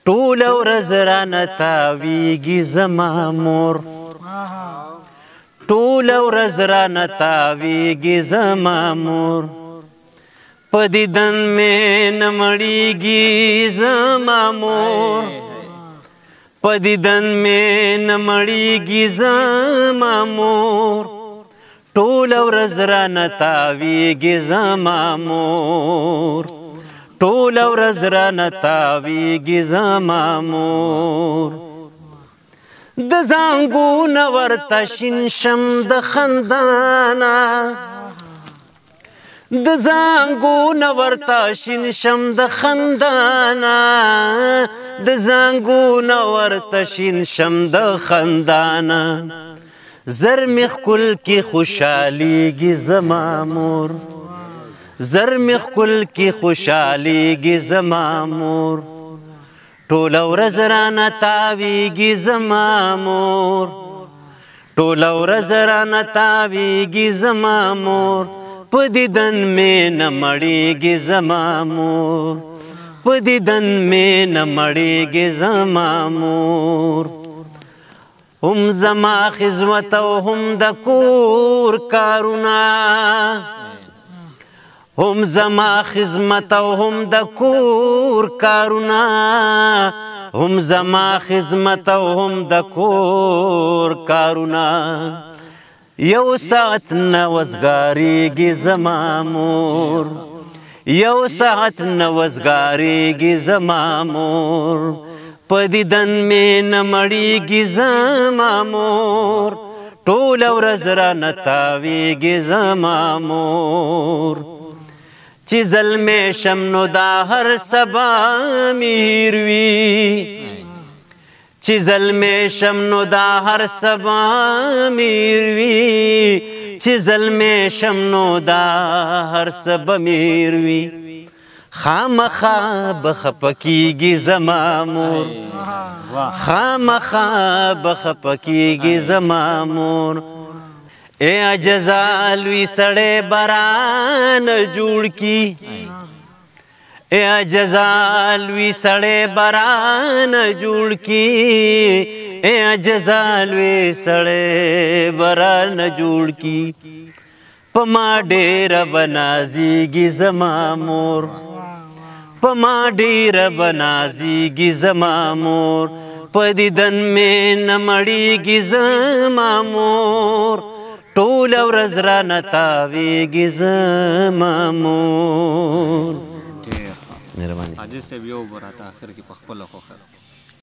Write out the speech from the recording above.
ټوله ورځ رانه تاویږي زما مور ټوله ورځ رانه تاویږي زما مور په دیدن مې نه مړیږي زما مور په دیدن مې نه مړیږي زما مور ټوله ورځ رانه تاویږي زما مور ټوله ورځ رانه تاویږي زما مور د زانګو نه ورته شین شم د خندانه د زانګو نه ورته شین شم د خندانه د زانګو نه ورته شین شم د خندانه زر مې ښکل کې خوشحالیږي زما مور زر مې ښکل کې خوشحالیږي زما مور ټوله ورځ رانه تاویږي زما مور ټوله ورځ رانه تاویږي زما مور په دیدن مې نه مړیږي زما مور په دیدن مې نه مړیږي زما مور هم زما خدمت او هم د کور کارونه هم زما خدمت او هم د کور کارونه هم زما خدمت او هم د کور کارونه یو ساعت نه وزګاریږي زما مور یو ساعت نه وزګاریږي زما مور په دیدن مې نه مړیږي زما مور ټوله ورځ رانه تاویږي زما مور چې زلمی شم نو دا هر سبا مې هیر وي چې زلمی شم نو دا هر سبا مې هیر وي چې زلمی شم نو دا هر سبا مې هیر وي خامخا به خفه کیږي زما مور خامخا به خفه کیږي زما مور اے عجزا لوی سړی بران جوړ کی اے عجزا لوی سړی بران جوړ کی اے عجزا لوی سړی بران جوړ کی په ما ډېره بنازیږي زما مور په ما ډېره بنازیږي زما مور په دیدن مې نه مړیږي زما مور ټوله ورځ رانه تاویږي زما مور حاجي صاحب یو به راته اخر کې په خپله خوښه